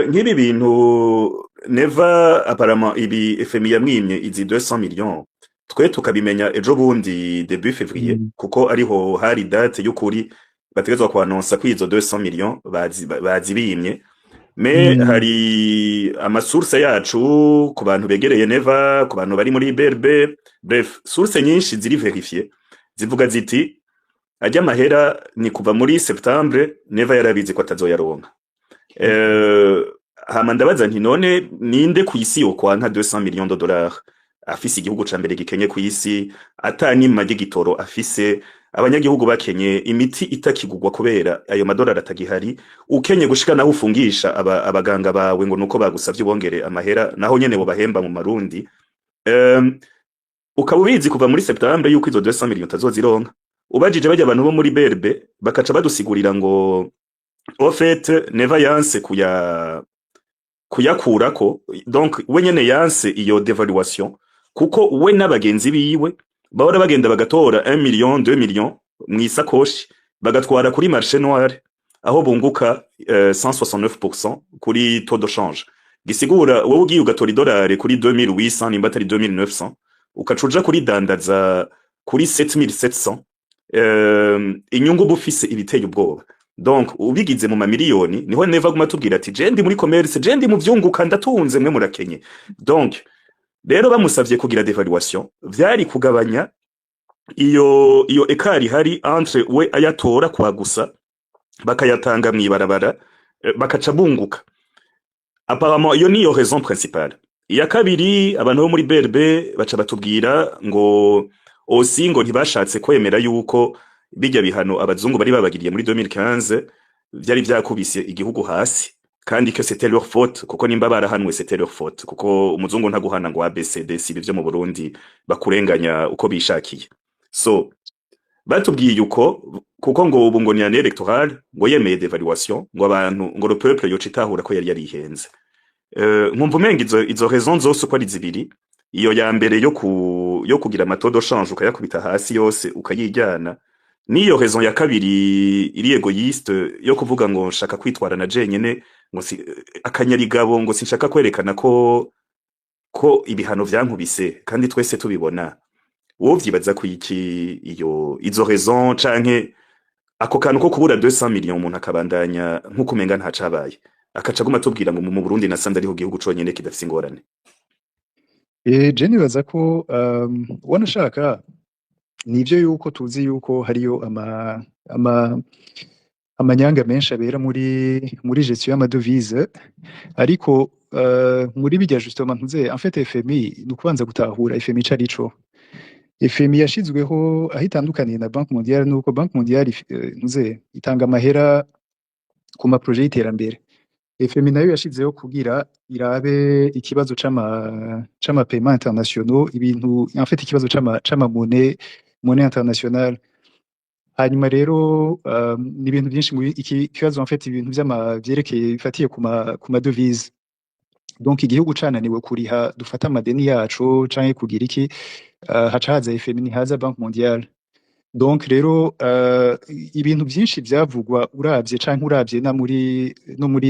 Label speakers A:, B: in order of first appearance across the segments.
A: nk'ibi bintu neva apparemment ibi FMI yamwimye izi 200 millions twe tukabimenya ejo bundi début février
B: Mm.
A: kuko ariho hari date y'ukuri bategezwa kwanonsa ko izo 200 millions bazibimye me
B: Mm.
A: hari amasource yacu ku bantu begereye neva ku bantu bari muri BRB bref source nyinshi ziri verifiye zivuga ziti ajya mahera ni kuva muri septembre neva yarabizi ko atazoyaronka.
B: Okay.
A: Euh, hama ndabaza nti none ninde ku isi yokwanka 200 millions de dollars afise igihugu ca mbere gikenye ku isi atanima ry'igitoro afise abanyagihugu bakenye imiti itakigurwa kubera ayo madolari atagihari ukenye gushika naho ufungisha abaganga bawe ngo nuko bagusavye bongere amahera naho nyene bo bahemba mu marundi. um, ukaba ubizi kuva muri septembre yuko izo 200 millions tazozironka ubajije bajya abantu bo muri berbe bakaca badusigurira ngo au fait neva yanse kuyakurako donc we nyene yanse iyo devaluation kuko we n'abagenzi biwe bahora bagenda bagatora 1 million 2 million mwisakoshi bagatwara kuri marché noir aho bunguka 169% kuri taux de change gisigura wowe ugiye ugatora idolari kuri 2800 nimba atari 2900 ukacuja kuri dandaza kuri 7700 inyungu bufise ibiteye ubwoba. Donc ubigize mu mamiliyoni niho neva guma tubwira ati je ndi muri commerce je ndi mu vyunguka ndatunze mwe murakenye. Donc rero bamusavye kugira devaluation vyari kugabanya iyo ekari hari entre we ayatora kwa gusa bakayatanga mwibarabara bakaca bunguka. Apparemment iyo niyo raison principale. Iya kabiri abantu bo muri BRB baca batubwira ngo aussi ngo ntibashatse kwemera yuko bijya bihano abazungu bari babagiriye muri 2015 vyari vyakubise igihugu hasi kandi que c'était leur faute kuko nimba barahanwe c'était leur faute kuko umuzungu ntaguhana ngo ABCD si bivyo mu Burundi bakurenganya uko bishakiye. So batubwiye yuko kuko ngo ubu ngo ni année électorale ngo yemeye devaluation ngo abantu ngo le peuple yoca itahura ko yari yarihenze. Nkumva umenga izo raisons zose uko ari zibiri iyo ya mbere yo kugira amatodo change ukayakubita hasi yose ukayijyana niyo raison ya kabiri iri egoiste yo kuvuga ngo nshaka kwitwara na jenyene ngo akanyarigabo ngo sinshaka kwerekana ko ibihano vyankubise kandi twese tubibona wowe vyibaza ku iki izo raison canke ako kantu ko kubura 200 millions umuntu akabandanya nkuko umenga ntacabaye akaca guma tubwira ngo mu Burundi nasanda ariho gihugu conyene kidafise ingorane.
B: Je nibaza ko wanashaka nivyo yuko tuzi yuko hariyo amanyanga menshi abera muri gestion y'amadovize ariko muri bijya justement ntuze en fait FMI nukubanza gutahura FMI carico. FMI yashizweho ahitandukaniye na Banque Mondiale nuko Banque Mondiale ntuze itanga amahera ku ma projet y'iterambere. FMI nayo yashizeho kugira irabe ikibazo c'ama paiement internationaux ibintu en fait ikibazo c'ama monnaie internationale. Hanyuma rero ni ibintu byinshi muri iki kibazo en fait ibintu vyerekeye bifatiye ku ma devise. Donc igihugu cananiwe kuriha dufata amadeni yacu canke kugira iki haca haza FMI haza Banque Mondiale. Donc rero ibintu byinshi byavugwa uravye canke uravye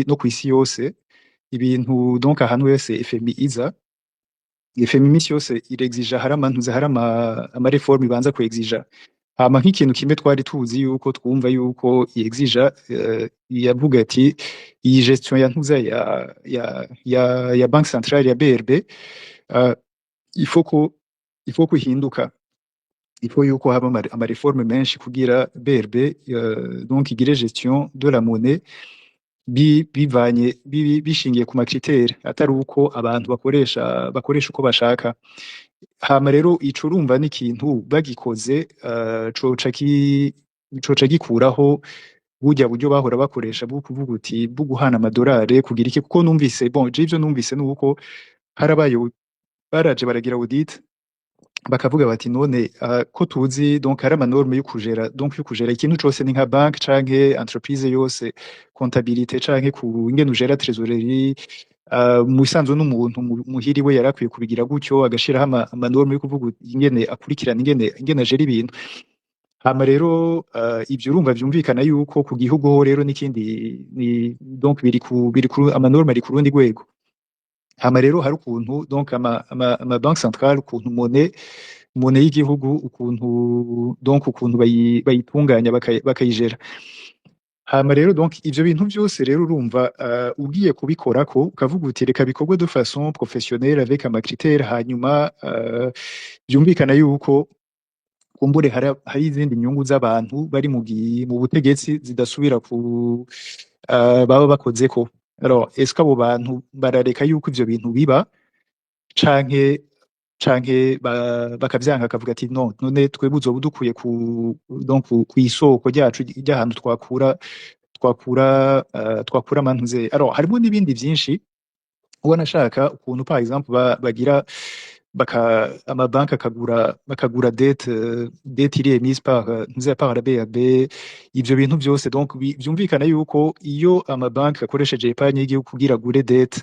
B: no kwisi yose ibintu donc ahantu wese FMI iza FMI imisi yose irexija haramantuza ama reforme ibanza kuexija hama nk'ikintu kimwe twari tuzi yuko twumva yuko yexija yavuga ati iyi gestion ya ntuza ya Banque Centrale ya BRB il faut ko ihinduka il faut yuko haba ama reforme menshi kugira BRB donc igire gestion de la monnaie bivanye bishingiye ku makriteri atari uko abantu bakoresha uko bashaka. Hama rero ico urumva n'ikintu bagikoze coca gikuraho burya buryo bahora bakoresha bwo kuvuga uti bwo guhana amadolari kugira iki kuko numvise bon ivyo numvise nuko harabaye baraje baragira audit bakavuga bati none ko tuzi donc hari amanorme yo kujera ikintu cose ni nka bank canke entreprise yose comptabilité canke ku ingene ujera trésorerie mu bisanzwe n'umuntu muhiriwe yarakwiye kubigira gutyo agashiraho amanorme yo kuvuga ingene akurikirana ingene ajera ibintu. hama rero ivyo urumva vyumvikana yuko ku gihugu ho rero n'ikindi donc biri ku amanorme ari ku rundi rwego. Hama rero hari ukuntu donc ama banque centrale ukuntu monnaie y'igihugu ukuntu donc ukuntu bayitunganya bakayigera. Hama rero donc ivyo bintu vyose rero urumva ugiye kubikorako ukavuga uti reka bikorwe de façon professionnelle avec ama critères hanyuma vyumvikana yuko kumbure hari izindi nyungu z'abantu bari mu butegetsi zidasubira baba bakozeko. Alors est-ce que abo bantu barareka yuko ivyo bintu biba canke bakavyanka akavuga ati no none twebwe uzoba udukuye donc kw'isoko ryacu ry'ahantu twakura amantuze. Alors harimo n'ibindi vyinshi ubona ashaka ukuntu par exemple bagira amabanki bakagura dette iri emise par la BRD. Ivyo bintu vyose donc vyumvikana yuko iyo amabanki akoresheje epargne y'igihugu kugira agure dette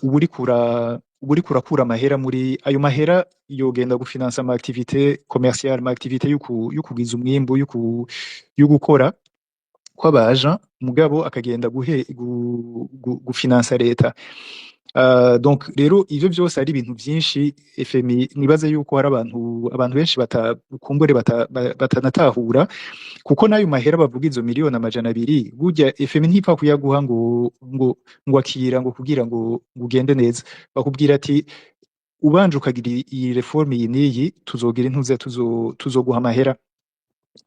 B: uba uriko urakura amahera muri ayo mahera yogenda gufinansa ama activité commerciale, ama activité yo kugiza umwimbu yo gukora kw'abaja mugabo akagenda gufinansa leta. Donc rero ivyo vyose ari ibintu vyinshi FMI nibaza yuko hari abantu benshi kumbure batanatahura kuko nayo mahera bavuga izo miliyoni 200 burya FMI ntipfa kuyaguha ngo akira ngo kugira ngo ugende neza. Bakubwira ati ubanje ukagira iyi reforme iyi niyi tuzogira intuze tuzoguha amahera,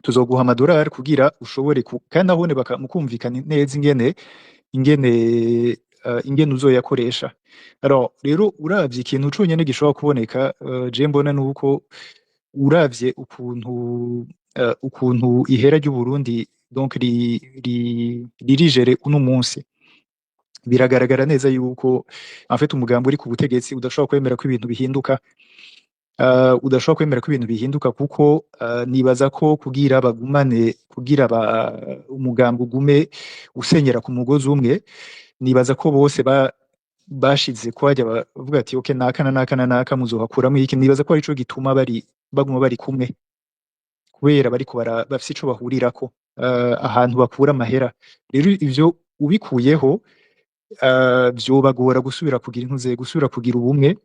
B: tuzoguha amadolari kugira ushobore kandi nabone mukumvikana neza ingene uzoyakoresha. Alors rero uravye ikintu conyene gishobora kuboneka je mbona nuko uravye ukuntu ihera ry'u Burundi donc ririjere uno munsi biragaragara neza yuko en fait umugambi uri ku butegetsi udashobora kwemera ko ibintu bihinduka. Udashobora kwemera ko ibintu bihinduka kuko nibaza ko kugira umugambi ugume usenyera ku mugozi umwe, nibaza ko bose bashize kwajya bavuga ati okay naka muzohakuramo iki. Nibaza ko arico gituma baguma bari kumwe kubera bafise ico bahurirako ahantu bakura amahera. Rero ivyo ubikuyeho vyobagora gusubira kugira ubumwe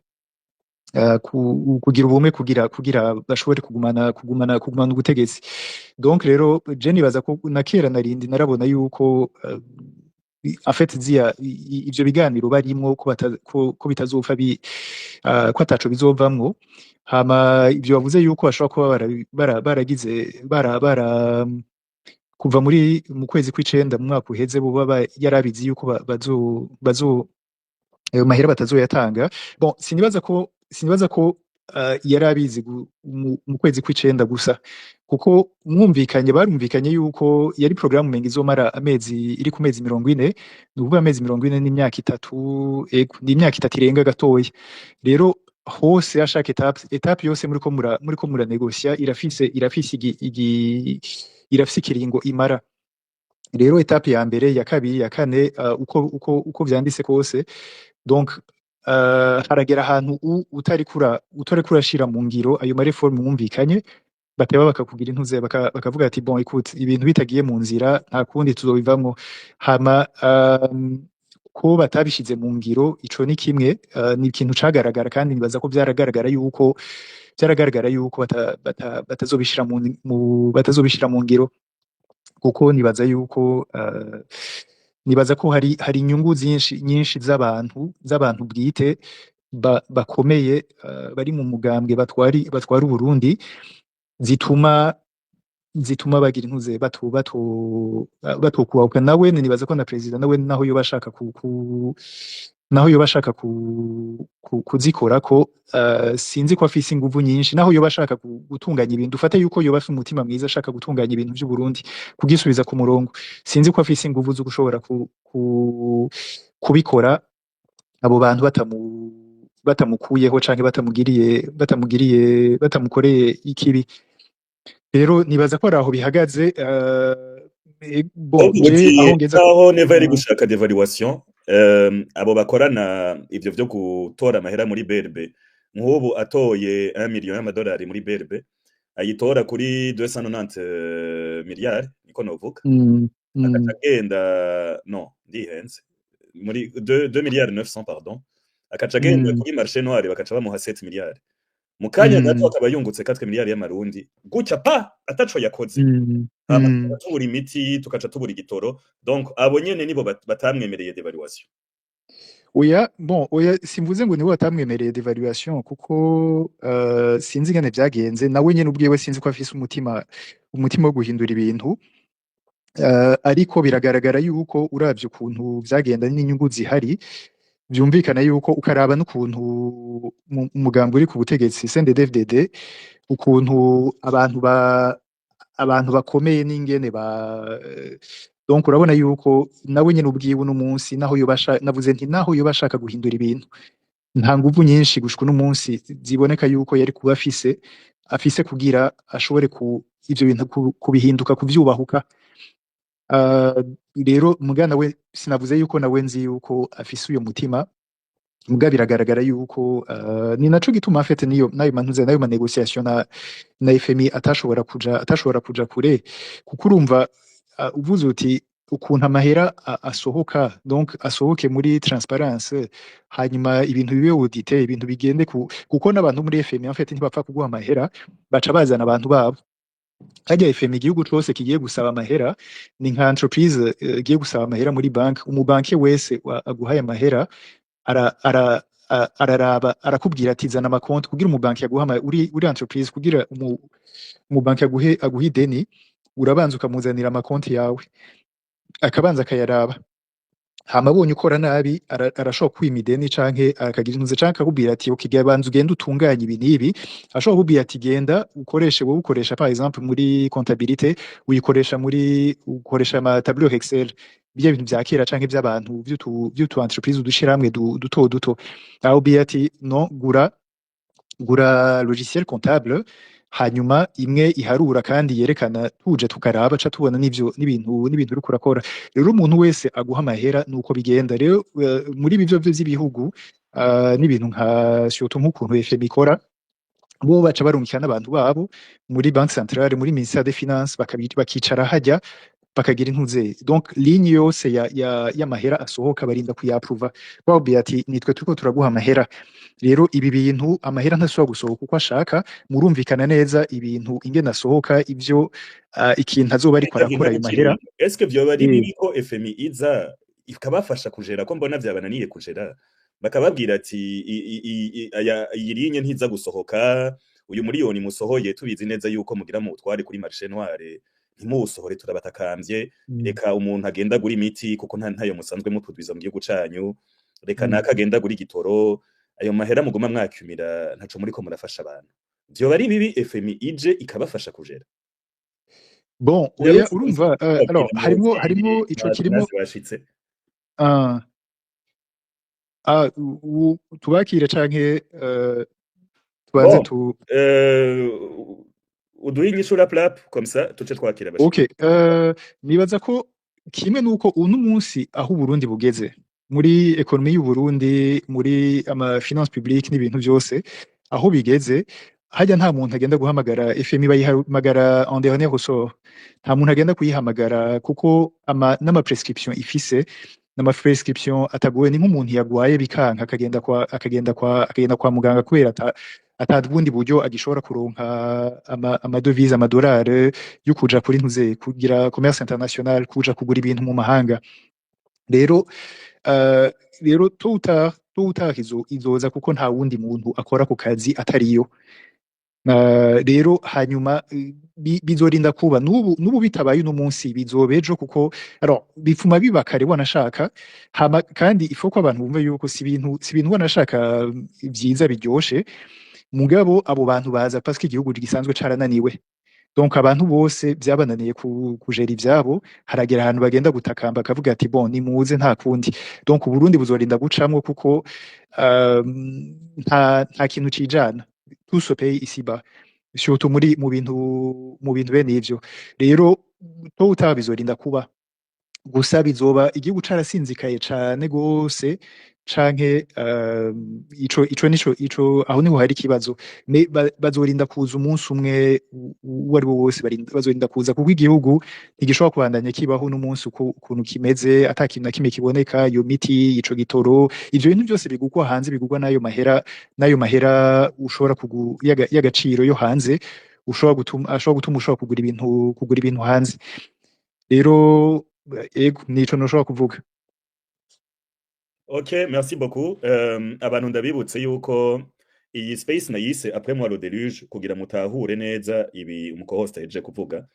B: kugira bashobore kugumana ubutegetsi. Donc rero je nibaza ko na kera narindi narabona yuko en fait ivyo biganiro barimwo ko bitazopfa ko ataco bizovamwo. Hama ivyo bavuze yuko bashobora kuba baragize kuva mu kwezi kw'icenda mu mwaka uheze boba yarabizi yuko ayo mahera batazoyatanga. Bon sinibaza ko yari abizi mu kwezi kw'icenda gusa kuko barumvikanye yuko yari programme menga izomara iri ku mezi 40. Ni ukuvuga amezi 40 n'imyaka 3 ni imyaka 3 irenga gatoya. Rero hose ashaka etape yose muriko muranegosia irafise ikiringo imara. Rero etape ya mbere ya kabiri ya kane uko vyanditse kose donc haragera ahantu utari kurashira mu ngiro ayo mareforme mwumvikanye bateba bakakugira intuze bakavuga ati bon écoute ibintu bitagiye mu nzira nta kundi tuzobivamwo. Hama ko batabishize mu ngiro ico ni kimwe ni ikintu cagaragara kandi nibaza ko byaragaragara yuko batazobishira mu ngiro kuko nibaza ko hari inyungu nyinshi z'abantu bwite bakomeye bari mu mugambwe batwara Uburundi zituma bagira intuze batokubahuka. Nawe nibaza ko na president nawe naho yoba ashaka kuzikora ko sinzi ko afise inguvu nyinshi, naho yoba ashaka gutunganya ibintu ufate yuko yoba afise umutima mwiza ashaka gutunganya ibintu by'u Burundi kugisubiza ku murongo, sinzi ko afise inguvu zo gushobora kubikora abo bantu batamukuyeho canke batamukoreye ikibi. Rero nibaza ko araho bihagaze.
A: aho neva yari gushaka devaluation abo bakorana ivyo vyo gutora amahera muri BRB nk'ubu atoye 1 million y'amadolari muri BRB ayitora kuri 290 miliyari niko novuga,
B: mm,
A: agaca
B: mm,
A: agenda no ndihenze muri 2 miliyari 900 pardon, agaca agenda
B: mm,
A: kuri marché noir bakaca bamuha 7 miliyari, mu kanya gato
B: mm,
A: akaba yungutse 4 miliyari y'amarundi gutya pa ataco yakoze,
B: mm,
A: hama tukaca
B: mm.
A: tubura imiti tukaca tubura igitoro, donc abo nyene nibo batamwemereye devaluation.
B: Oya, bon, oya, simvuze ngo niwe watamwemereye devaluation kuko sinzi ingene vyagenze nawe nyene ubwiwe sinzi ko afise umutima wo guhindura ibintu. Ariko biragaragara yuko uravye ukuntu vyagenda n'inyungu zihari vyumvikana yuko ukaraba n'ukuntu umugambi uri ku butegetsi CNDD-FDD ukuntu abantu bakomeye n'ingene donc urabona yuko nawe nyene ubwiwe uno munsi naho navuze nti naho yoba ashaka guhindura ibintu nta nguvu nyinshi gushika uno munsi ziboneka yuko yari kuba afise kugira ashobore ivyo bintu kubihinduka kuvyubahuka. Rero muga nawe sinavuze yuko nawe nzi yuko afise uyo mutima muga biragaragara yuko ni naco gituma afite nayo mantuze nayo manegociation na FMI atashobora kuja kure kuko urumva uvuze uti ukuntu amahera asohoka donc asohoke muri transparence hanyuma ibintu bibe audité ibintu bigende kuko n'abantu muri FMI en fait ntibapfa kuguha amahera baca bazana abantu babo harya FMI igihugu cose kigiye gusaba amahera ni nka entreprise igiye gusaba amahera muri banki umubanki wese aguhaye amahera araraba arakubwira ati zana amakonti kugira umubanki yaguha uri entreprise kugira umubanki aguhe ideni urabanza ukamuzanira amakonti yawe akabanza akayaraba hama abonye ukora nabi arashobora kwima ideni canke akagira intuze canke akakubwira ati ukigira banza ugenda utunganye ibi n'ibi ashobora kukubwira ati genda wowe ukoresha par exemple muri comptabilité ukoresha ama tableau Excel bya bintu vya kera canke vy'abantu vy'utu entreprise udushiramwe duto duto aho ubwira ati no gura logiciel comptable hanyuma imwe iharura kandi yerekana tuje tukaraba ca tubona n'ibintu uriko urakora rero umuntu wese aguha amahera nuko bigenda rero muri ibi vy'ibihugu n'ibintu nka surtout nk'ukuntu FMI ikora bo baca barungikira n'abantu babo muri banque centrale muri ministère des finances bakicara hajya bakagira intuze donc ligne yose y'amahera asohoka barinda kuyapruva babwira ati nitwe turiko turaguha amahera rero ibi bintu amahera ntashobora gusohoka uko ashaka murumvikana neza ibintu ingene asohoka ivyo ikintu azoba ariko arakora ayo mahera
A: est-ce que vyoba ari bibi ko FMI iza ikabafasha kujera ko mbona vyabananiye kujera bakababwira ati iyi ligne ntiza gusohoka uyu miliyoni musohoye tubizi neza yuko mugira mu twari kuri marché noire ntimusohore turabatakambye reka umuntu agenda gura imiti kuko ntayo musanzwe mupudwiza mu gihugu canyu reka naka agenda gura igitoro ayo mahera muguma mwakumira ntaco muriko murafasha abantu vyoba ari bibi FMI ije ikabafasha kujera
B: bon oya urumva alors harimo ico kirimo tubakire canke tubanze
A: uduhe inyishura plap comme ça tuce twakira
B: abashitsi. Okay, nibaza ko kimwe nuko uno munsi aho Burundi bugeze muri ekonomi y'u Burundi muri ama finance publique n'ibintu byose aho bigeze hajya nta muntu agenda guhamagara FMI bayihamagara en dernier ressort nta muntu agenda kuyihamagara kuko n'ama prescription ifise n'ama prescription atagoye ni nk'umuntu yagwaye bikanka akagenda kwa muganga kubera atabundi buryo agishobora kuronka amadovize amadolari yo kuja kuri ntuze kugira commerce international kuja kugura ibintu mu mahanga rero tout ou tard izoza kuko nta wundi muntu akora ku kazi atariyo rero hanyuma bizorinda kuba n'ubu bitabaye uno munsi bizoba ejo kuko alors bifuma biba kare wanashaka kandi ifo ko abantu bumva yuko si ibintu wanashaka vyiza biryoshe mugabo abo bantu baza parce que igihugu gisanzwe carananiwe donc abantu bose byabananiye kujera ivyabo haragera ahantu bagenda gutakamba akavuga ati bon nimuze nta kundi donc Burundi buzorinda gucamwo kuko nta kintu cijana tout ce pays ici-bas surtout mu bintu bene ivyo rero to utabizorinda kuba gusa bizoba igihugu carasinzikaye cane gose canke ico aho niho hari ikibazo bazorinda kuza umunsi umwe uwo ari wo wose bazorinda kuza kuko igihugu ntigishobora kubandanya kibaho n'umunsi ukuntu kimeze ata kintu na kimwe kiboneka iyo miti ico gitoro ivyo bintu byose bigurwa hanze bigurwa n'ayo mahera ushobora y'agaciro yo hanze ashobora gutuma ushobora kugura ibintu hanze rero ego nico noshobora kuvuga.
A: Ok, merci beaucoup. Abantu ndabibutse yuko iyi space nayise après moi le déluge kugira mutahure neza ibi umukohost yaje kuvuga.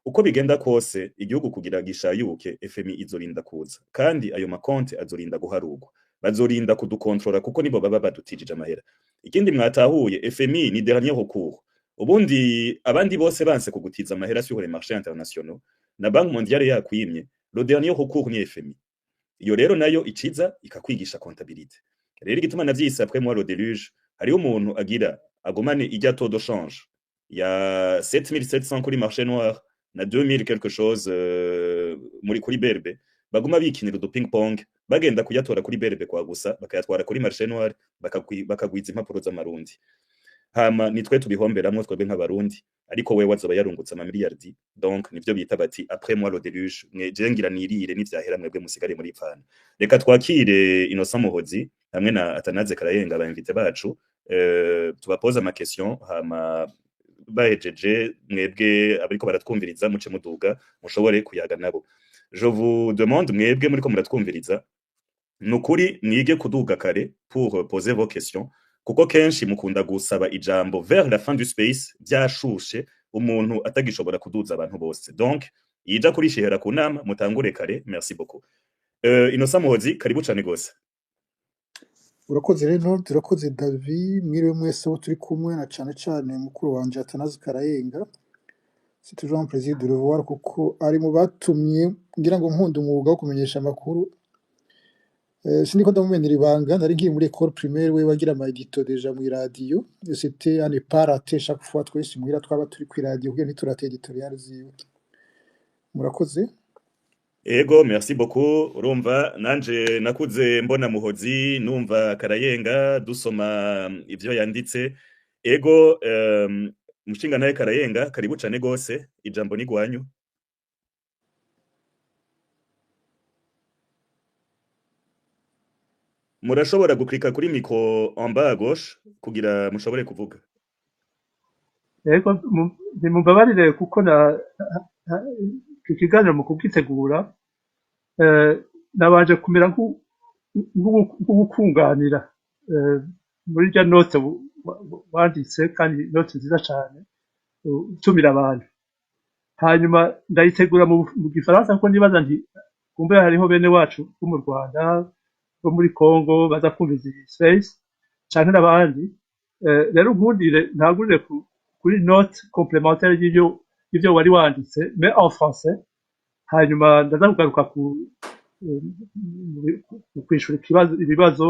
A: Uko bigenda kose igihugu kugira gishayuke FMI izorinda kuza kandi ayo makonte azorinda guharugwa. Bazorinda kudukontrola kuko nibo baba badutijije amahera. Ikindi mwatahuye FMI ni dernier recours. Ubundi abandi bose banse kugutiza amahera sur les marchés internationaux na Banque mondiale yakwimye le dernier recours ni FMI. Iyo rero nayo iciza ikakwigisha comptabilité. Rero igituma navyise après moi le déluge hariho umuntu agira agomane ijya taux de change ya 7700 kuri marché noir na 2000 quelque chose muri kuri berbe baguma bikinira du ping pong bagenda kuyatora kuri berbe kwa gusa bakayatwara kuri marché noir bakagwiza impapuro z'amarundi. Hama nitwe tubihomberamwo twebwe nk'abarundi ariko we wazoba yarungutse ama miliyardi donc nivyo bita bati après moi le déluge mweje ngira nirire n'ivyahera mwebwe musigare muri pfana. Reka twakire Innocent Muhozi hamwe na Atanaze Karayenga ba invité bacu tubapoza ama question hama bahejeje mwebwe abariko baratwumviriza muce muduga mushobore kuyaga nabo. Je vous demande mwebwe muriko muratwumviriza nukuri mwige kuduga kare pour poser vos questions kuko kenshi mukunda gusaba ijambo vers la fin du space byashushe umuntu atagishobora kuduza abantu bose donc yija kuri shihera kunama mutangure kare. Merci beaucoup. Innocent Muhozi karibu cyane gose.
C: Urakoze rero turakoze David mwiriwe mwese bo turi kumwe na cane mukuru wanje Atanaze Karayenga. C'est toujours un plaisir de le voir kuko ari mu batumye ngira ngo nkunda umwuga wo kumenyesha amakuru. Siniko ndamumenera ibanga nari ngiye muri école primaire we wagira ama édito déjà mu radio c'était à ne pas rater chaque fois twese muhira twaba turi ku radio kugira ntiturate editorial ziwe. Murakoze.
A: Ego merci beaucoup. Urumva nanje nakuze mbona Muhozi numva Karayenga dusoma ivyo yanditse. Ego mushinga naye Karayenga karibu cane gose ijambo ni gwanyu. Murashobora guklika kuri micro en bas à gauche kugira mushobore kuvuga.
D: Ego mumbabarire kuko ikiganiro mu kugitegura nabanje kumera nk'ugukunganira muri rya note wanditse kandi note nziza cyane utumira abantu hanyuma ndayitegura mu gifaransa kuko nibaza nti kumbe hariho bene wacu bo mu Rwanda bo muri Congo baza kumviza iyi space cyane n'abandi rero nkundire ntagurire kuri note complémentaire y'ivyo wari wanditse mais en français hanyuma ndaza kugaruka kwishura ibibazo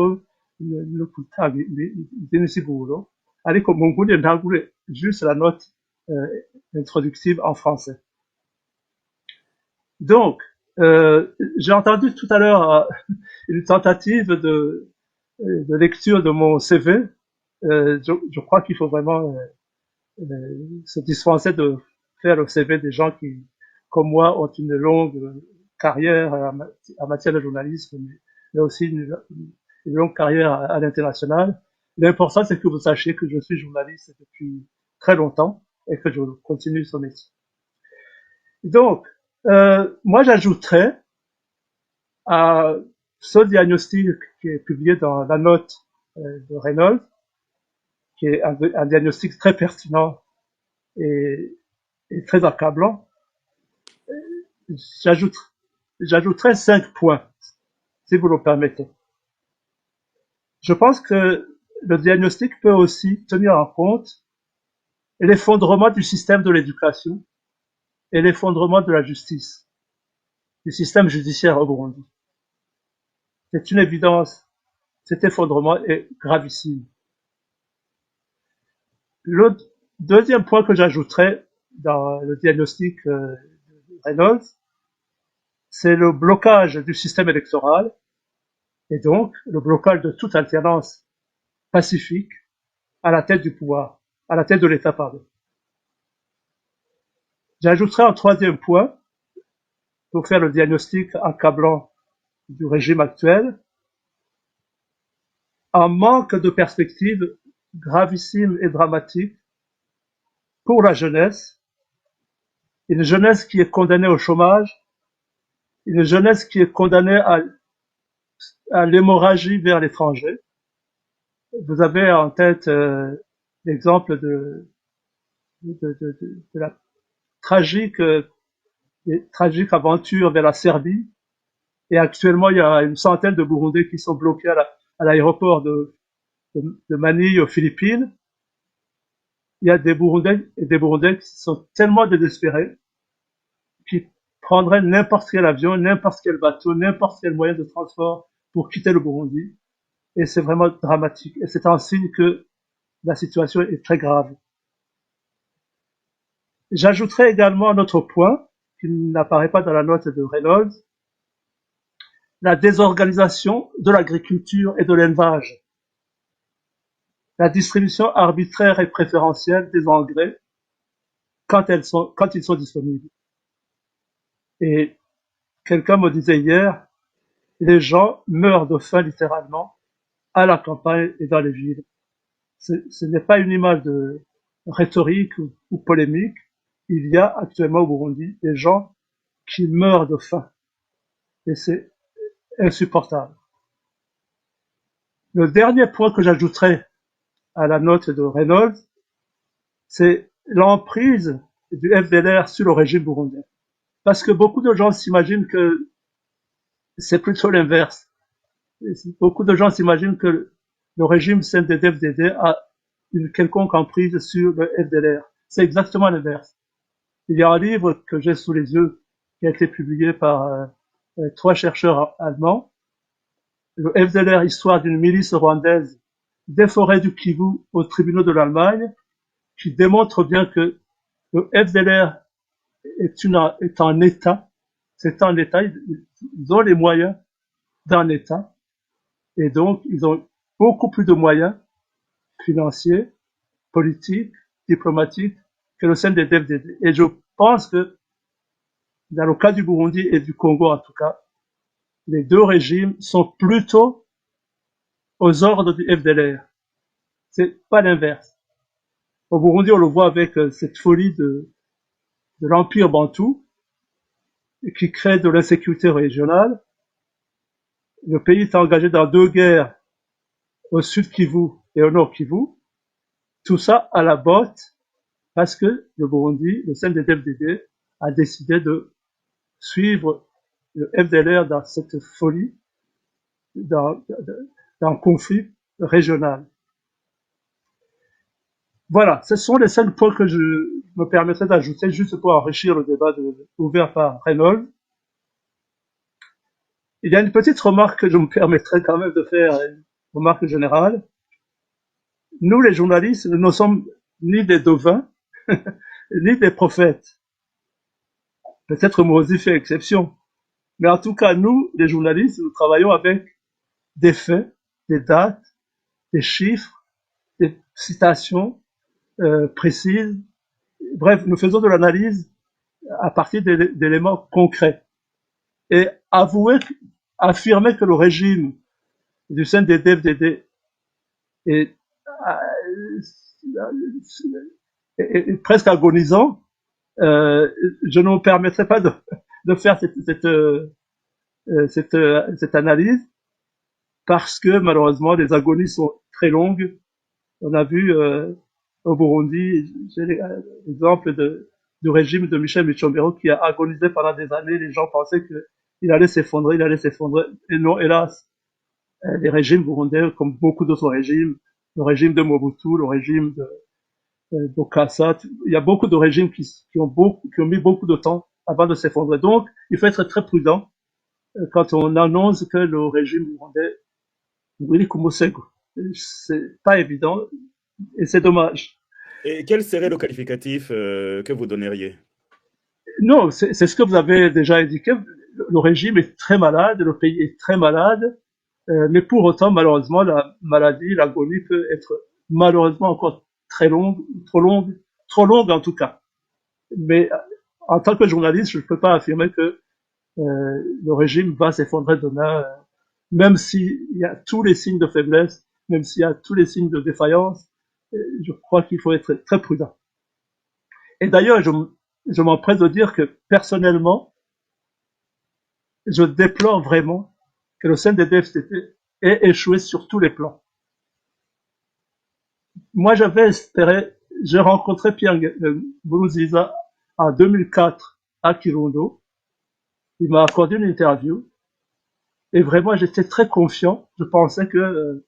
D: no gutanga izindi siguro ariko mu nkundire ntagure juste la note introductive en français. Donc j'ai entendu tout à l'heure une tentative de lecture de mon CV. Je crois qu'il faut vraiment se dispenser de faire le CV des gens qui, comme moi, ont une longue carrière en matière de journalisme, mais aussi une longue carrière à l'international. L'important, c'est que vous sachiez que je suis journaliste depuis très longtemps et que je continue ce métier. Donc, moi, j'ajouterais à ce diagnostic qui est publié dans la note de Reynolds, qui est un diagnostic très pertinent et très accablant, j'ajouterai 5 points, si vous le permettez. Je pense que le diagnostic peut aussi tenir en compte l'effondrement du système de l'éducation et l'effondrement de la justice, du système judiciaire au Burundi. C'est une évidence, cet effondrement est gravissime. Le deuxième point que j'ajouterais dans le diagnostic de Reynolds, c'est le blocage du système électoral et donc le blocage de toute alternance pacifique à la tête du pouvoir, à la tête de l'État, pardon. J'ajouterai un troisième point pour faire le diagnostic accablant du régime actuel, un manque de perspective gravissime et dramatique pour la jeunesse, une jeunesse qui est condamnée au chômage, une jeunesse qui est condamnée à l'hémorragie vers l'étranger. Vous avez en tête l'exemple de la tragique aventure vers la Serbie. Et actuellement, il y a une centaine de Burundais qui sont bloqués à l'aéroport de Manille aux Philippines. Il y a des Burundais qui sont tellement désespérés qui prendraient n'importe quel avion, n'importe quel bateau, n'importe quel moyen de transport pour quitter le Burundi. Et c'est vraiment dramatique. Et c'est un signe que la situation est très grave. J'ajouterai également un autre point qui n'apparaît pas dans la note de Reynolds, la désorganisation de l'agriculture et de l'élevage, la distribution arbitraire et préférentielle des engrais quand ils sont disponibles. Et quelqu'un me disait hier, les gens meurent de faim littéralement à la campagne et dans les villes. Ce n'est pas une image de rhétorique ou polémique. Il y a actuellement au Burundi des gens qui meurent de faim. Et c'est insupportable. Le dernier point que j'ajouterai à la note de Reynolds, c'est l'emprise du FDLR sur le régime burundais. Parce que beaucoup de gens s'imaginent que c'est plutôt l'inverse. Beaucoup de gens s'imaginent que le régime CNDD-FDD a une quelconque emprise sur le FDLR. C'est exactement l'inverse. Il y a un livre que j'ai sous les yeux qui a été publié par 3 chercheurs allemands, le FDLR, histoire d'une milice rwandaise des forêts du Kivu aux tribunaux de l'Allemagne, qui démontre bien que le FDLR est un État, c'est un État, ils ont les moyens d'un État, et donc ils ont beaucoup plus de moyens financiers, politiques, diplomatiques que le CNDD-FDD. Et je pense que dans le cas du Burundi et du Congo en tout cas, les deux régimes sont plutôt aux ordres du FDLR. C'est pas l'inverse. Au Burundi, on le voit avec cette folie de l'empire bantou qui crée de l'insécurité régionale. Le pays est engagé dans 2 guerres au sud Kivu et au nord Kivu. Tout ça à la botte parce que le Burundi, le CNDD-FDD, a décidé de suivre le FDLR dans cette folie, dans un conflit régional. Voilà, ce sont les 5 points que je me permettrai d'ajouter juste pour enrichir le débat ouvert par Reynolds. Il y a une petite remarque que je me permettrai quand même de faire, une remarque générale. Nous, les journalistes, nous ne sommes ni des devins, ni des prophètes. Peut-être Moïse fait exception. Mais en tout cas, nous, les journalistes, nous travaillons avec des faits, des dates, des chiffres, des citations précises. Bref, nous faisons de l'analyse à partir d'éléments concrets. Et affirmer que le régime du CNDD-FDD est presque agonisant, je ne me permettrai pas de faire cette analyse parce que malheureusement les agonies sont très longues. On a vu au Burundi, j'ai l'exemple du régime de Michel Micombero qui a agonisé pendant des années. Les gens pensaient qu'il allait s'effondrer, et non, hélas. Les régimes burundais, comme beaucoup d'autres régimes, le régime de Mobutu, le régime de Bokassa, il y a beaucoup de régimes qui ont mis beaucoup de temps avant de s'effondrer. Donc, il faut être très prudent quand on annonce que le régime burundais, c'est pas évident et c'est dommage.
A: Et quel serait le qualificatif que vous donneriez?
D: Non, c'est ce que vous avez déjà indiqué. Le régime est très malade, le pays est très malade. Mais pour autant, malheureusement, la maladie, l'agonie peut être malheureusement encore très longue, trop longue en tout cas. Mais en tant que journaliste, je ne peux pas affirmer que le régime va s'effondrer demain, même s'il y a tous les signes de faiblesse, même s'il y a tous les signes de défaillance. Je crois qu'il faut être très prudent. Et d'ailleurs, je m'empresse de dire que personnellement, je déplore vraiment que le CNDD-FDD ait échoué sur tous les plans. Moi, j'avais espéré, j'ai rencontré Pierre Nkurunziza en 2004 à Kirundo. Il m'a accordé une interview et vraiment, j'étais très confiant. Je pensais que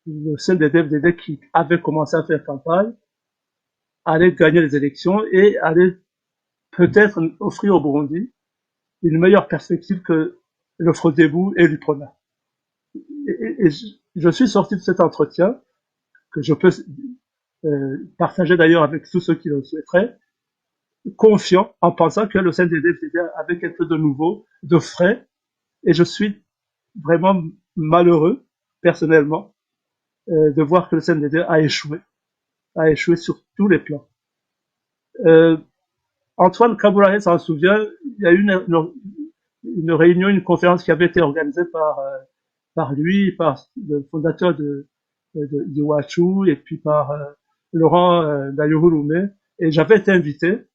D: le CNDD-FDD qui avait commencé à faire campagne allait gagner les élections et allait peut-être offrir au Burundi une meilleure perspective que le Frodébu et l'UPRONA. Et je suis sorti de cet entretien, que je peux partager d'ailleurs avec tous ceux qui le souhaiteraient, confiant en pensant que le CNDD-FDD avait quelque chose de nouveau, de frais, et je suis vraiment malheureux, personnellement, de voir que le CNDD a échoué sur tous les plans. Antoine Kaboulare s'en souvient, il y a eu une réunion, une conférence qui avait été organisée par lui, par le fondateur de Wachu, et puis par Laurent Dayohouloumé, et j'avais été invité,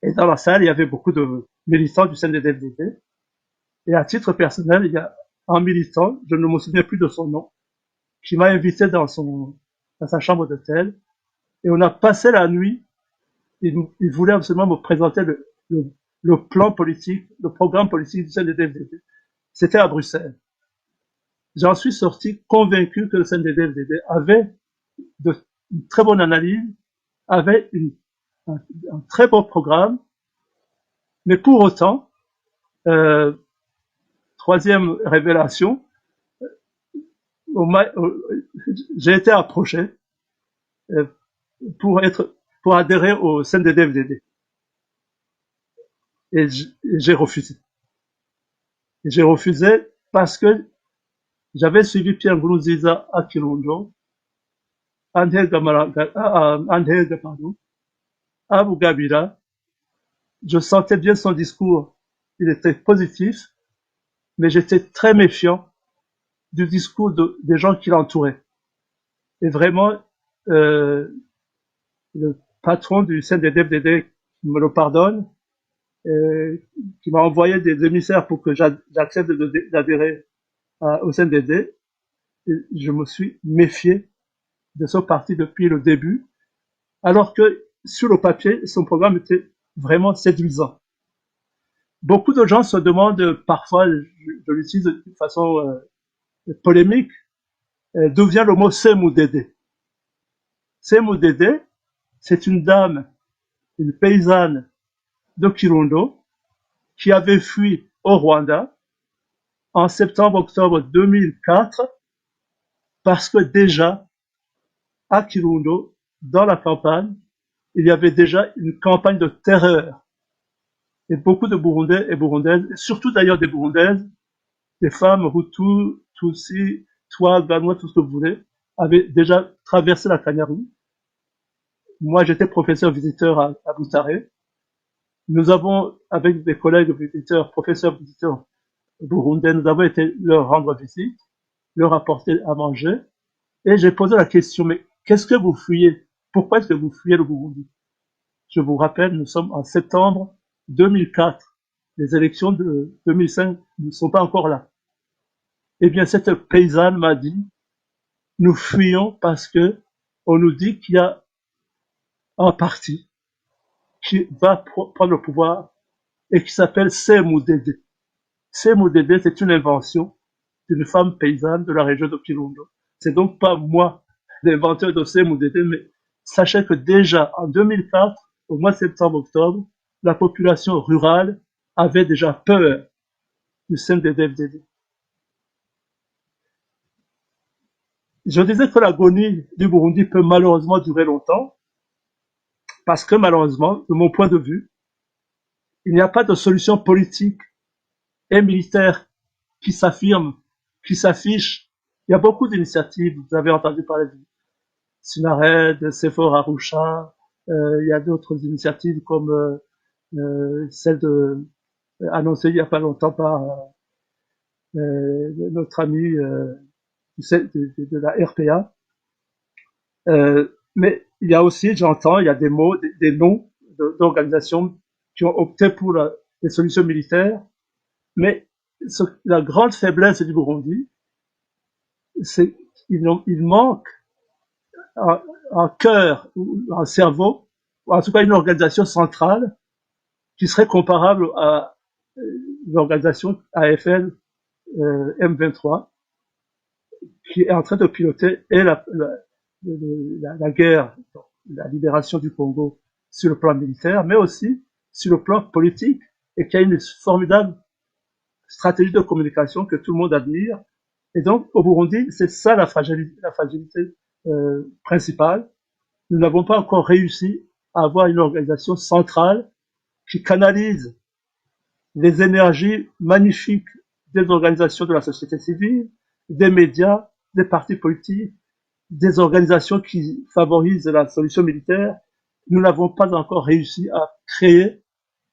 D: et dans la salle, il y avait beaucoup de militants du CNDD-FDD, et à titre personnel, il y a un militant, je ne me souviens plus de son nom, qui m'a invité dans sa chambre d'hôtel, et on a passé la nuit. Il voulait absolument me présenter le plan politique, le programme politique du CNDD-FDD. C'était à Bruxelles. J'en suis sorti convaincu que le CNDD-FDD avait une très bonne analyse, avait un très bon programme, mais pour autant, troisième révélation, j'ai été approché pour adhérer au CNDD-FDD. Et j'ai refusé. Et j'ai refusé parce que j'avais suivi Pierre Nkurunziza à Kirundo, à Bugabira. Je sentais bien son discours. Il était positif, mais j'étais très méfiant du discours des gens qui l'entouraient. Et vraiment, le patron du CNDD-FDD me le pardonne, qui m'a envoyé des émissaires pour que j'accepte d'adhérer au CNDD. Et je me suis méfié de ce parti depuis le début, alors que sur le papier, son programme était vraiment séduisant. Beaucoup de gens se demandent parfois, je l'utilise de façon polémique, d'où vient le mot Semudede. Semudede, c'est une dame, une paysanne de Kirundo, qui avait fui au Rwanda en septembre-octobre 2004, parce que déjà, à Kirundo, dans la campagne, il y avait déjà une campagne de terreur. Et beaucoup de Burundais et Burundaises, surtout d'ailleurs des Burundaises, des femmes Hutus, Tutsis, Twa, Ganois, tout ce que vous voulez, avaient déjà traversé la Kanyaru. Moi, j'étais professeur visiteur à Butare. Nous avons, avec des collègues visiteurs, professeurs visiteurs burundais, nous avons été leur rendre visite, leur apporter à manger. Et j'ai posé la question, mais qu'est-ce que vous fuyez? Pourquoi est-ce que vous fuyez le Burundi? Je vous rappelle, nous sommes en septembre 2004. Les élections de 2005 ne sont pas encore là. Eh bien, cette paysanne m'a dit, nous fuyons parce que on nous dit qu'il y a un parti qui va prendre le pouvoir et qui s'appelle CMUDD. CMUDD, c'est une invention d'une femme paysanne de la région de Kirundo. C'est donc pas moi, l'inventeur de CMUDD, mais sachez que déjà en 2004, au mois de septembre-octobre, la population rurale avait déjà peur du CNDD-FDD. Je disais que l'agonie du Burundi peut malheureusement durer longtemps, parce que malheureusement, de mon point de vue, il n'y a pas de solution politique et militaire qui s'affirme, qui s'affiche. Il y a beaucoup d'initiatives. Vous avez entendu parler de Sinared, de Sefor Arusha. Il y a d'autres initiatives comme celle annoncée il n'y a pas longtemps par notre ami de la RPA. Mais il y a aussi, j'entends, il y a des mots, des noms d'organisations qui ont opté pour les solutions militaires. Mais la grande faiblesse du Burundi, c'est qu'il manque un cœur, un cerveau, ou en tout cas une organisation centrale qui serait comparable à l'organisation AFL M23, qui est en train de piloter et la guerre, la libération du Congo sur le plan militaire, mais aussi sur le plan politique, et qui a une formidable stratégie de communication que tout le monde admire. Et donc, au Burundi, c'est ça la fragilité principale. Nous n'avons pas encore réussi à avoir une organisation centrale qui canalise les énergies magnifiques des organisations de la société civile, des médias, des partis politiques, des organisations qui favorisent la solution militaire. Nous n'avons pas encore réussi à créer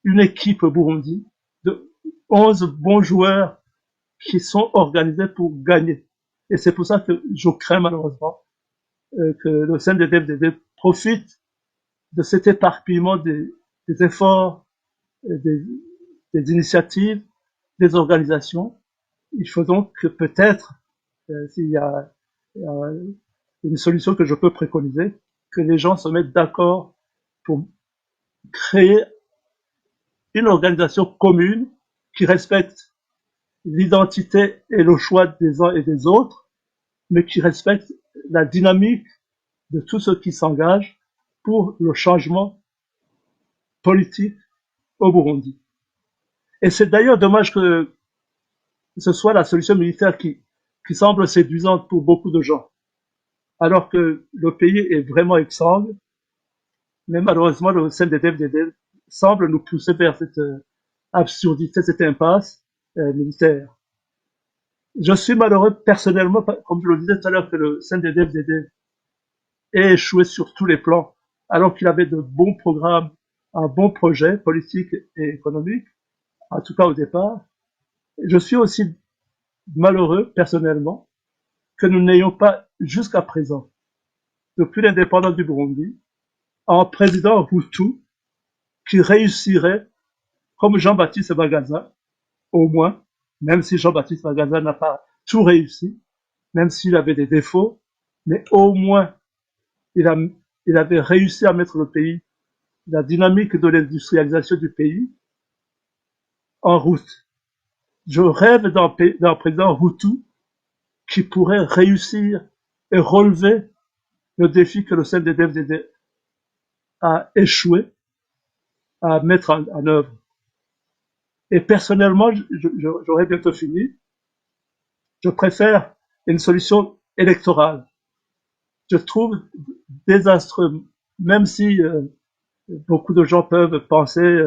D: une équipe au Burundi de 11 bons joueurs qui sont organisés pour gagner. Et c'est pour ça que je crains malheureusement que le CNDD-FDD profite de cet éparpillement des efforts, des initiatives, des organisations. Il faut donc que peut-être, s'il y a une solution que je peux préconiser, que les gens se mettent d'accord pour créer une organisation commune qui respecte l'identité et le choix des uns et des autres, mais qui respecte la dynamique de tous ceux qui s'engagent pour le changement politique au Burundi. Et c'est d'ailleurs dommage que ce soit la solution militaire qui semble séduisante pour beaucoup de gens, alors que le pays est vraiment exsangue, mais malheureusement le CNDD-FDD semble nous pousser vers cette absurdité, cette impasse militaire. Je suis malheureux personnellement, comme je le disais tout à l'heure, que le CNDD-FDD ait échoué sur tous les plans, alors qu'il avait de bons programmes, un bon projet politique et économique, en tout cas au départ. Je suis aussi malheureux personnellement que nous n'ayons pas jusqu'à présent, depuis l'indépendance du Burundi, un président Hutu qui réussirait, comme Jean-Baptiste Bagaza, au moins, même si Jean-Baptiste Bagaza n'a pas tout réussi, même s'il avait des défauts, mais au moins il avait réussi à mettre le pays, la dynamique de l'industrialisation du pays, en route. Je rêve d'un président Hutu qui pourrait réussir et relever le défi que le CNDD-FDD a échoué à mettre en œuvre. Et personnellement, j'aurais bientôt fini, je préfère une solution électorale. Je trouve désastreux, même si beaucoup de gens peuvent penser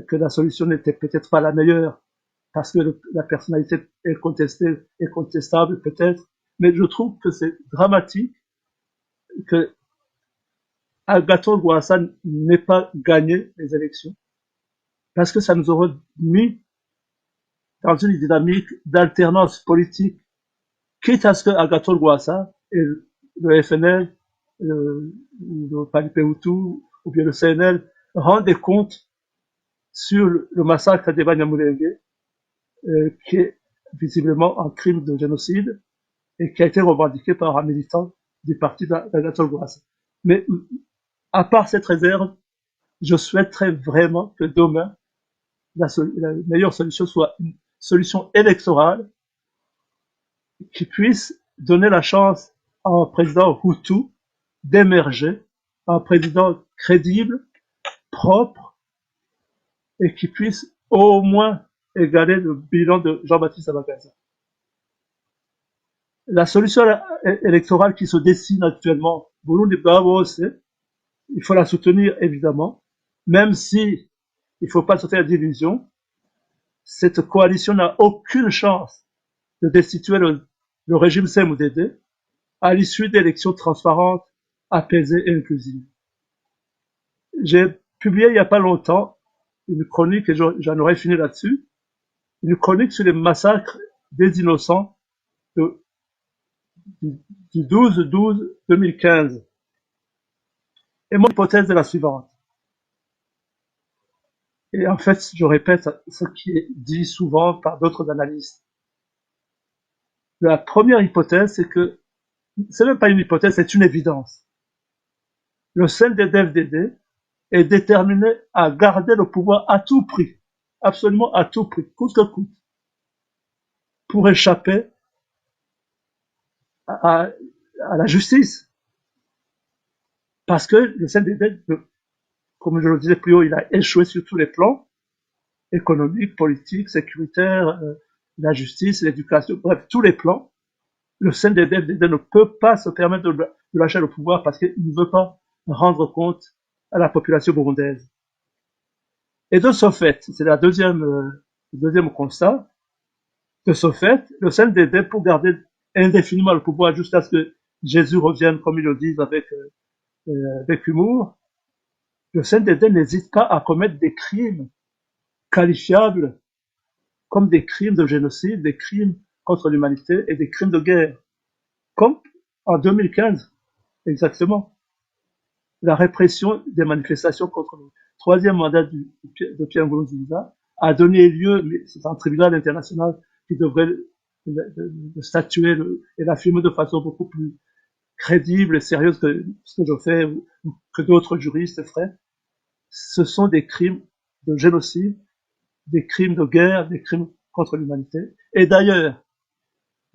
D: que la solution n'était peut-être pas la meilleure, parce que la personnalité est contestée, est contestable peut-être, mais je trouve que c'est dramatique que Agathon Rwasa n'ait pas gagné les élections, parce que ça nous aurait mis dans une dynamique d'alternance politique, quitte à ce que Agathon Rwasa et le FNL, le Parti Hutu ou bien le CNL rendent des comptes sur le massacre des Banyamulenge, qui est visiblement un crime de génocide et qui a été revendiqué par un militant du parti d'Agathon Rwasa. Mais à part cette réserve, je souhaiterais vraiment que demain, la meilleure solution soit une solution électorale qui puisse donner la chance à un président Hutu d'émerger, un président crédible, propre, et qui puisse au moins égaler le bilan de Jean-Baptiste Bagaza. La solution électorale qui se dessine actuellement, Burundi Bravo, il faut la soutenir évidemment, même si il ne faut pas se faire d'illusions. cette coalition n'a aucune chance de destituer le régime CMDD à l'issue d'élections transparentes, apaisées et inclusives. J'ai publié il n'y a pas longtemps une chronique, et j'en aurais fini là-dessus, une chronique sur les massacres des innocents du 12-12-2015. Et mon hypothèse est la suivante. Et en fait, je répète ce qui est dit souvent par d'autres analystes. La première hypothèse, c'est que, c'est même pas une hypothèse, c'est une évidence. Le CNDD-FDD est déterminé à garder le pouvoir à tout prix, absolument à tout prix, coûte que coûte, pour échapper à la justice. Parce que le CNDD, comme je le disais plus haut, il a échoué sur tous les plans, économique, politique, sécuritaire, la justice, l'éducation, bref, tous les plans. Le CNDD-FDD ne peut pas se permettre de lâcher le pouvoir parce qu'il ne veut pas rendre compte à la population burundaise. Et de ce fait, c'est le deuxième constat, de ce fait, le CNDD, pour garder indéfiniment le pouvoir jusqu'à ce que Jésus revienne, comme ils le disent avec humour, le CNDD n'hésite pas à commettre des crimes qualifiables comme des crimes de génocide, des crimes contre l'humanité et des crimes de guerre. Comme en 2015, exactement. La répression des manifestations contre le troisième mandat de Pierre Nkurunziza a donné lieu, mais c'est un tribunal international qui devrait le statuer et l'affirmer de façon beaucoup plus crédible et sérieuse que ce que je fais ou que d'autres juristes feraient. Ce sont des crimes de génocide, des crimes de guerre, des crimes contre l'humanité. Et d'ailleurs,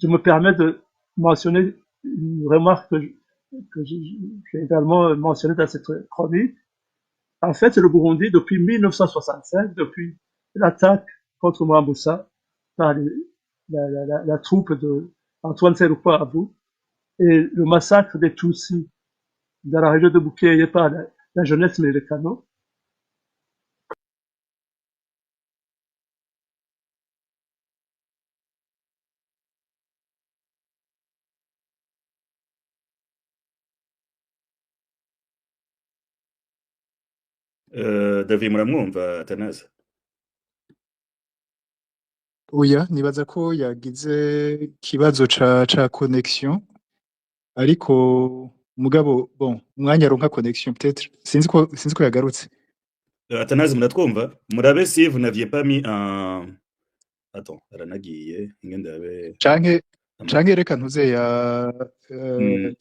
D: je me permets de mentionner une remarque que j'ai également mentionnée dans cette chronique. En fait, le Burundi, depuis 1965, depuis l'attaque contre Mwambutsa par la troupe de Antoine Serupa Abou et le massacre des Tutsis dans la région de Bukeye par la jeunesse mélécano,
A: David muramwumva Atanaze?
B: Oya, nibaza ko yagize ikibazo ca connexion, ariko mugabo bon, umwanya aronka connexion peut-être, sinzi ko yagarutse.
A: Atanaze muratwumva? Murabe si vous n'aviez pas mis un... Attends, aranagiye, ingenda yabe...
B: Canke reka ntuze ya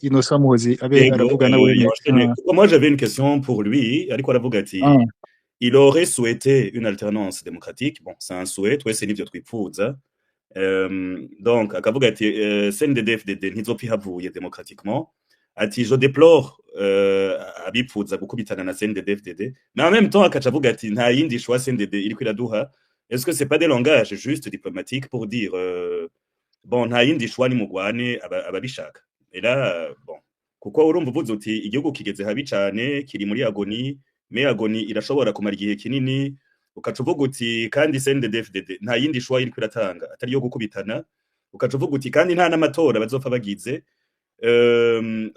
B: Innocent Muhozi abe
A: Ego,
B: aravuga na wene.
A: enchaîner. Moi, j'avais une question pour lui. Ariko aravuga ati, il aurait souhaité une alternance démocratique. Bon, c'est un souhait, twese nivyo twipfuza. Donc, akavuga ati, CNDD-FDD ntizopfa ihavuye démocratiquement. Ati, je déplore abipfuza gukubitana na CNDD-FDD. Mais en même temps, akaca avuga ati, nta yindi choix CNDD iriko iraduha. Est-ce que c'est pas des langages juste diplomatiques pour dire, bon, nta yindi choix ni mugwane ababishaka? Et là, bon, kuko urumva uvuze uti igihugu kigeze habi cane, kiri muri agoni, me agoni irashobora kumara igihe kinini, ukaca uvuga uti kandi CNDD-FDD nta yindi choix iriko iratanga atari yo gukubitana, ukaca uvuga uti kandi nta n'amatora bazopfa bagize,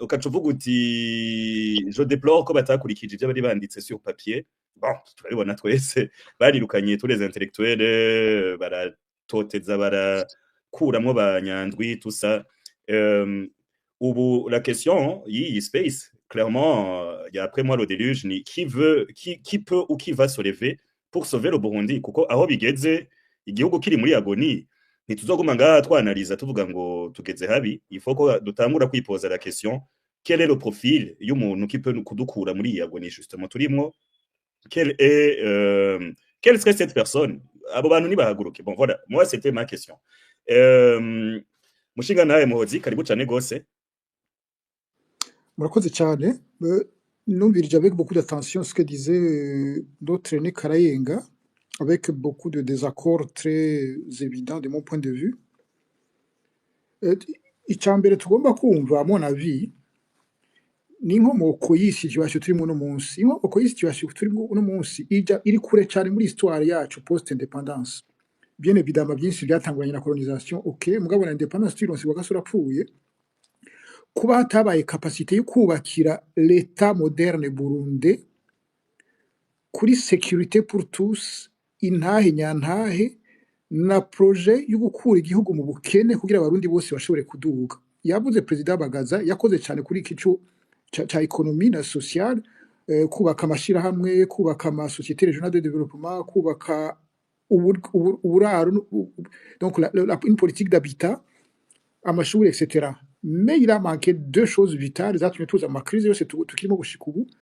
A: ukaca uvuga uti je déplore ko batakurikije ivyo bari banditse sur papier. Bon, turabibona twese barirukanye tous les intellectuels, baratoteza, barakuramwo ba Nyandwi, tout ça. Ubu la question yi space clairement il y a après moi le déluge ni qui peut ou qui va se lever pour sauver le Burundi, kuko aho bigeze igihugu kiri muri agoni ntituzoguma ngaha twanaliza tuvuga ngo tugeze habi. Il faut ko dutangura kwipoza la question, quel est le profil y'umuntu qui peut nous kudukura muri agoni justement turimwo, quelle serait cette personne? Abo bantu ni bahaguruke. Bon voilà, moi c'était ma question. Mushinga nawe Muhozi, karibu cyane gose.
C: Murakoze cyane. Numvirije avec beaucoup d'attention ce que disait notre René Karayenga, avec beaucoup de désaccords très évidents de mon point de vue. Icambere tugomba kumva, à mon avis, ni inkomoko y'isituation turimo no munsi. Inkomoko y'isituation turimo no munsi iri kure cyane muri histoire yacu post independence. bien évidemment byinshi byatanguranye na colonisation ok mugabo na independence tuyironse wagasura apfuye kuba hatabaye capacité yo kubakira l'état moderne Burundi kuri sécurité pour tous intahe nyantahe na projet yo gukura igihugu mu bukene kugira abarundi bose bashobore kuduga yavuze president Bagaza yakoze cyane kuri iki ca economie na social kubaka amashirahamwe kubaka ama société régionale de développement kubaka uburaro donc une politique d'habitat amashuri etc mais il a manqué deux choses vitales zatumye tuza ama crise yose tukirimo gushika ubu